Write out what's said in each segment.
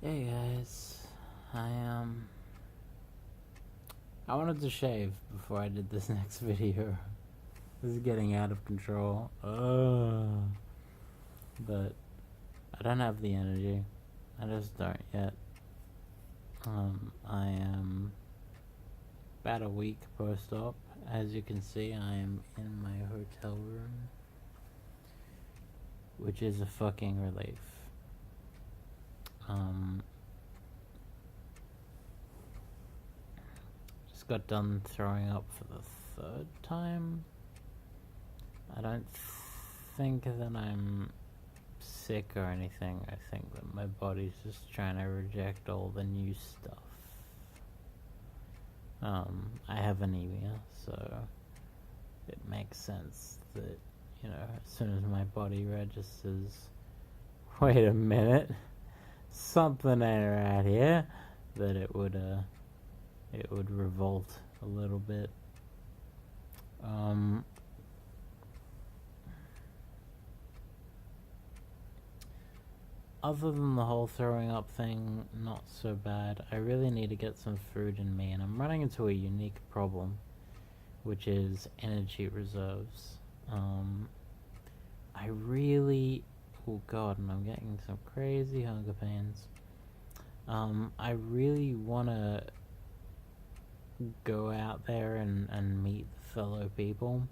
Hey guys, I wanted to shave before I did this next video. This is getting out of control. But I don't have the energy. I just don't yet. I am about a week post-op. As you can see, I am in my hotel room, which is a fucking relief. Just got done throwing up for the third time. I don't think that I'm sick or anything. I think that my body's just trying to reject all the new stuff. I have anemia, so it makes sense that, as soon as my body registers, wait a minute, something ain't right here, that it would revolt a little bit. Other than the whole throwing up thing, not so bad. I really need to get some food in me, and I'm running into a unique problem, which is energy reserves. I really... oh god, and I'm getting some crazy hunger pains. I really want to go out there and meet fellow people.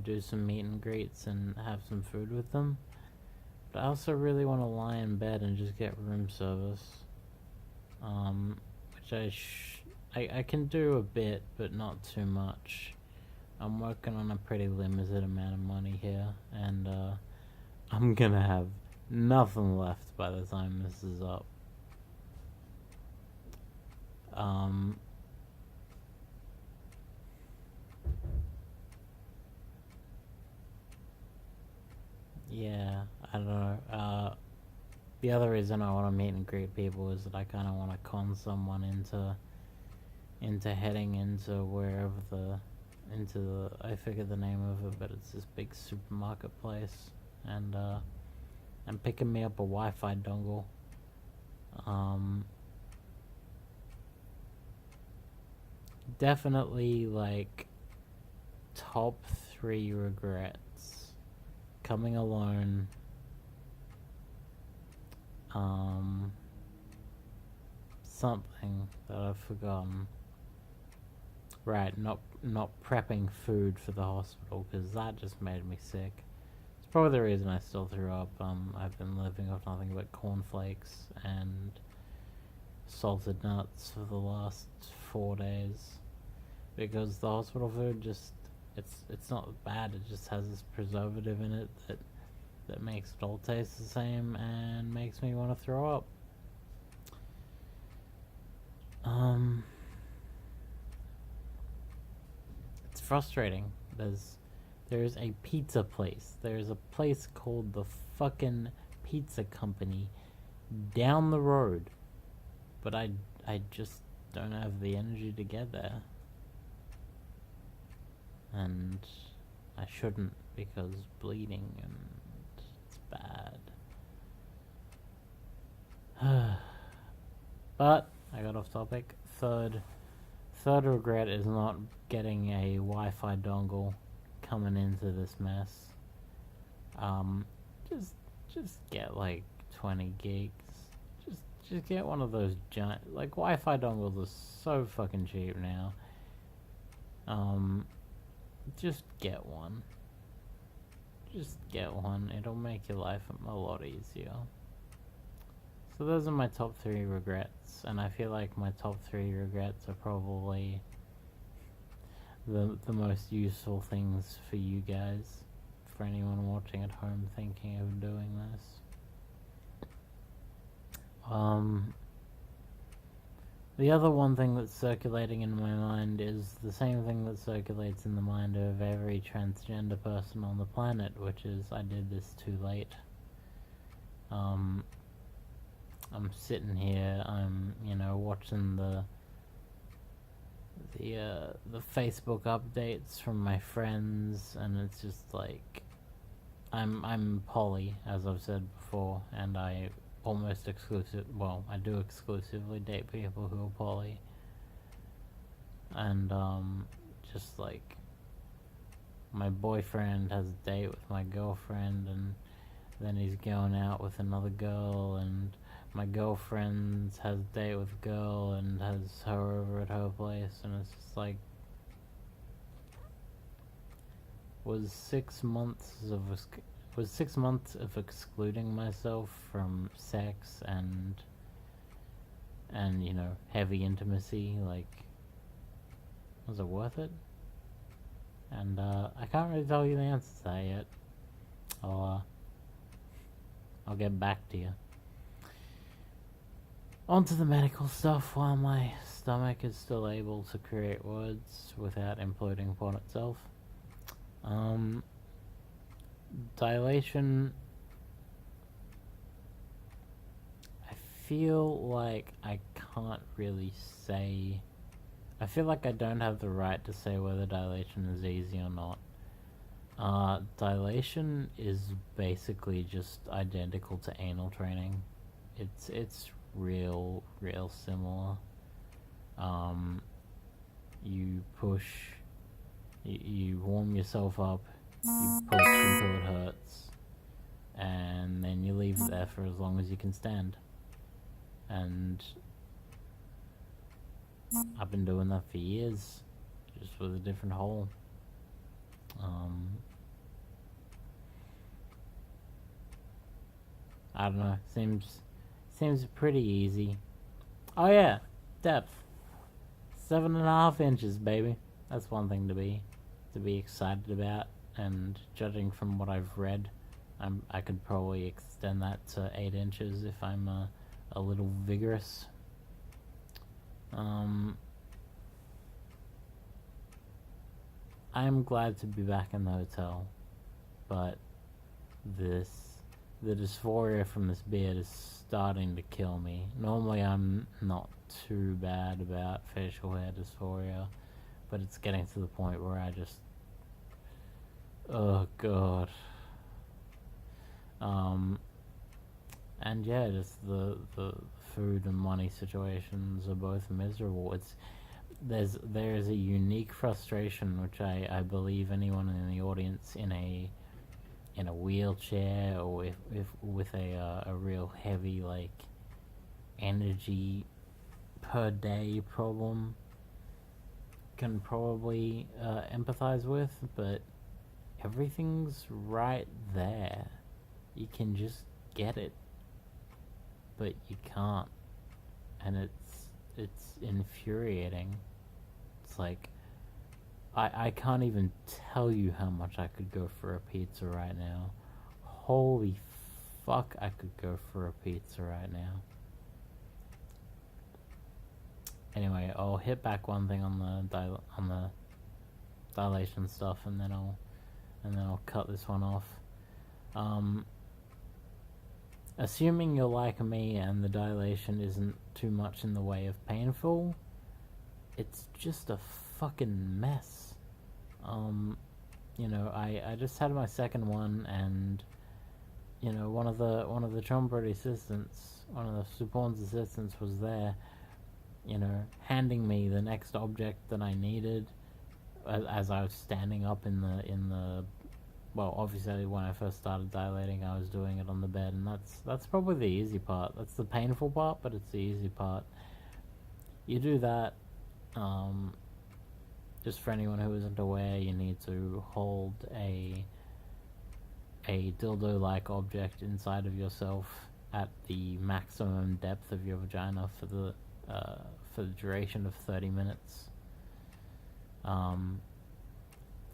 Do some meet and greets and have some food with them. But I also really want to lie in bed and just get room service. Which I can do a bit, but not too much. I'm working on a pretty limited amount of money here, and I'm gonna have nothing left by the time this is up. Yeah, I don't know. The other reason I want to meet and greet people is that I kind of want to con someone into heading into I forget the name of it, but it's this big supermarket place, and picking me up a Wi-Fi dongle. Definitely, like, top 3 regrets: coming alone, something that I've forgotten. Right, not prepping food for the hospital, because that just made me sick. It's probably the reason I still threw up. I've been living off nothing but cornflakes and salted nuts for the last 4 days, because the hospital food just, it's not bad. It just has this preservative in it that makes it all taste the same and makes me want to throw up. It's frustrating. There's a pizza place. There's a place called the fucking Pizza Company down the road, but I just don't have the energy to get there, and I shouldn't, because bleeding and it's bad. But I got off topic. Third regret is not getting a Wi-Fi dongle coming into this mess. Just get like 20 gigs. Just get one of those giant, like, Wi-Fi dongles are so fucking cheap now. Just get one. It'll make your life a lot easier. So those are my top 3 regrets, and I feel like my top 3 regrets are probably the most useful things for you guys, for anyone watching at home thinking of doing this. The other one thing that's circulating in my mind is the same thing that circulates in the mind of every transgender person on the planet, which is, I did this too late. I'm sitting here, I'm, watching the Facebook updates from my friends, and it's just like, I'm poly, as I've said before, and I almost exclusive. Well, I do exclusively date people who are poly, and just like my boyfriend has a date with my girlfriend, and then he's going out with another girl, and my girlfriend has a date with a girl and has her over at her place, and it's just like, was 6 months of was 6 months of excluding myself from sex and heavy intimacy, like, was it worth it? And I can't really tell you the answer to that yet. I'll get back to you. On to the medical stuff while my stomach is still able to create words without imploding upon itself. Dilation. I feel like I can't really say. I feel like I don't have the right to say whether dilation is easy or not. Dilation is basically just identical to anal training. It's real similar. You push, you warm yourself up, you push until it hurts, and then you leave it there for as long as you can stand. And I've been doing that for years, just with a different hole. I don't know. Seems pretty easy. Oh yeah, depth. 7.5 inches, baby. That's one thing to be excited about. And judging from what I've read, I could probably extend that to 8 inches if I'm a little vigorous. I'm glad to be back in the hotel, but the dysphoria from this beard is starting to kill me. Normally I'm not too bad about facial hair dysphoria, but it's getting to the point where I just, oh god. And yeah, just the food and money situations are both miserable. There's a unique frustration which I believe anyone in the audience in a wheelchair or with a real heavy like energy per day problem can probably empathize with, but everything's right there. You can just get it, but you can't, and it's infuriating. It's like I can't even tell you how much I could go for a pizza right now. Holy fuck, I could go for a pizza right now. Anyway, I'll hit back one thing on the dilation stuff, and then I'll cut this one off. Assuming you're like me and the dilation isn't too much in the way of painful, it's just a fucking mess. I just had my second one, and one of the Chombrody assistants, one of the Supon's assistants was there, handing me the next object that I needed as I was standing up in the well, obviously when I first started dilating I was doing it on the bed, and that's probably the easy part. That's the painful part, but it's the easy part. You do that. Just for anyone who isn't aware, you need to hold a dildo-like object inside of yourself at the maximum depth of your vagina for the duration of 30 minutes.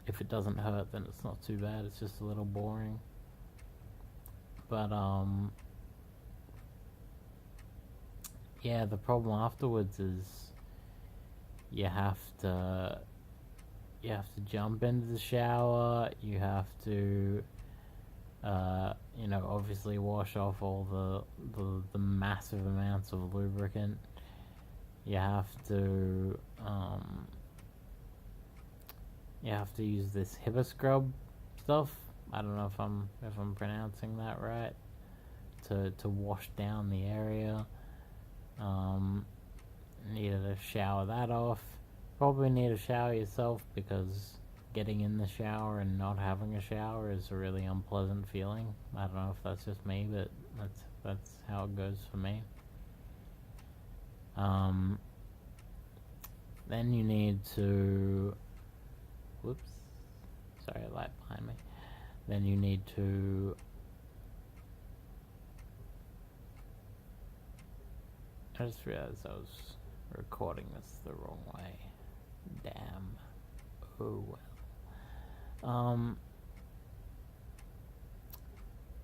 If it doesn't hurt, then it's not too bad. It's just a little boring. But yeah, the problem afterwards is you have to jump into the shower. You have to obviously wash off all the massive amounts of lubricant. You have to use this HIPAA scrub stuff. I don't know if I'm pronouncing that right. To wash down the area. Needed to shower that off. Probably need to shower yourself because getting in the shower and not having a shower is a really unpleasant feeling. I don't know if that's just me, but that's how it goes for me. Then you need to... Whoops. Sorry, a light behind me. Then you need to... I just realized I was recording this the wrong way. Damn. Oh well.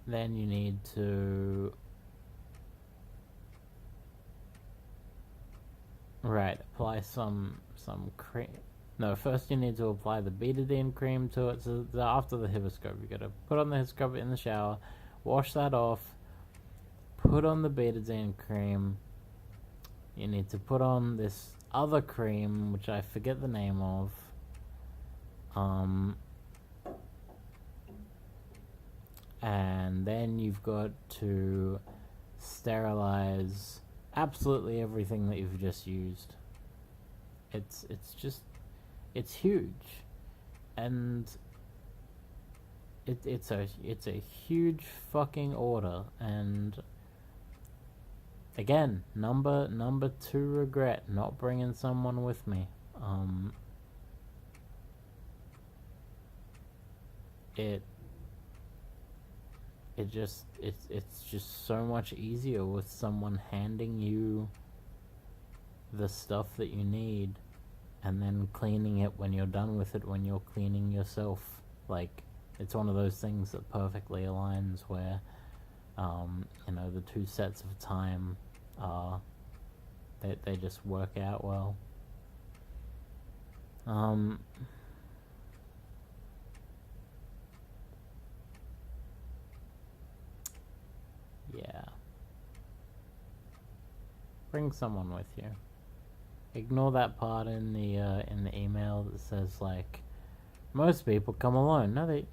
Then you need to... Right, apply some cream. No, first you need to apply the betadine cream to it. So after the hibiscus, you gotta put on the hibiscus in the shower, wash that off, put on the betadine cream. You need to put on this other cream, which I forget the name of. And then you've got to sterilize absolutely everything that you've just used. It's huge, and it's a huge fucking order. And again, number two regret, not bringing someone with me. It's just so much easier with someone handing you the stuff that you need and then cleaning it when you're done with it, when you're cleaning yourself. Like, it's one of those things that perfectly aligns where the two sets of time they just work out well. Yeah. Bring someone with you. Ignore that part in the email that says like most people come alone. No, they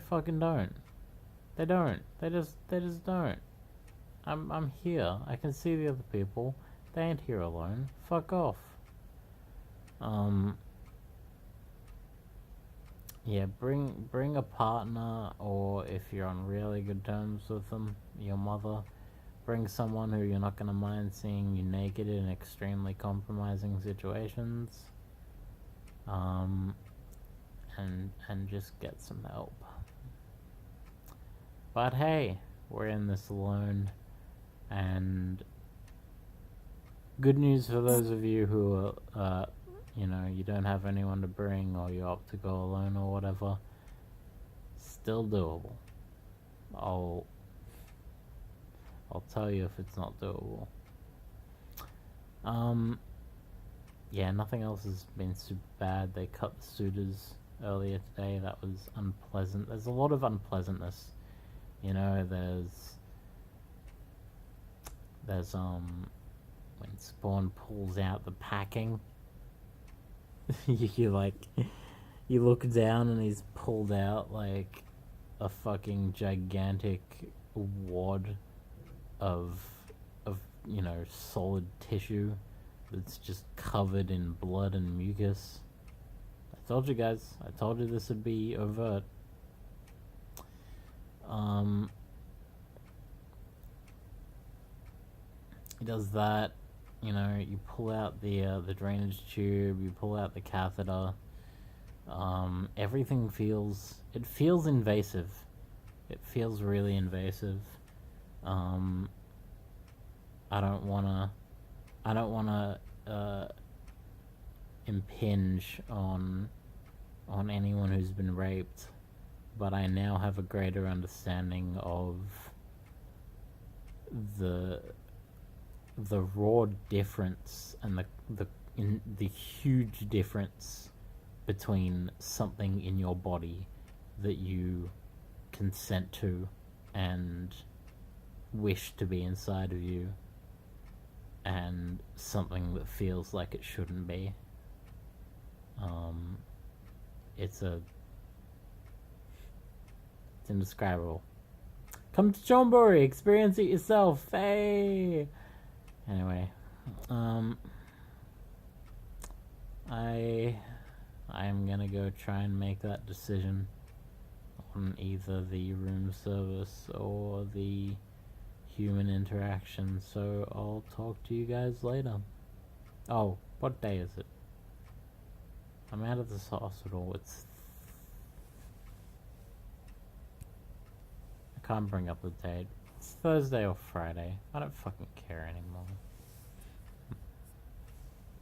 fucking don't. They don't. They just don't. I'm here. I can see the other people. They ain't here alone. Fuck off. Yeah, bring a partner, or if you're on really good terms with them, your mother. Bring someone who you're not gonna mind seeing you naked in extremely compromising situations. And just get some help. But hey, we're in this alone, and good news for those of you who are, you don't have anyone to bring, or you opt to go alone or whatever. Still doable. I'll tell you if it's not doable. Yeah, nothing else has been super bad. They cut the suitors earlier today. That was unpleasant. There's a lot of unpleasantness. There's when Spawn pulls out the packing, you look down and he's pulled out like a fucking gigantic wad of solid tissue that's just covered in blood and mucus. I told you guys. I told you this would be overt. He does that. You pull out the drainage tube. You pull out the catheter. Everything feels invasive. It feels really invasive. I don't wanna impinge on anyone who's been raped, but I now have a greater understanding of the raw difference and the huge difference between something in your body that you consent to and wish to be inside of you, and something that feels like it shouldn't be. It's a It's indescribable. Come to Chonburi, experience it yourself. Hey. Anyway, I am gonna go try and make that decision on either the room service or the human interaction. So I'll talk to you guys later. Oh, what day is it? I'm out of this hospital. I can't bring up the date. It's Thursday or Friday. I don't fucking care anymore.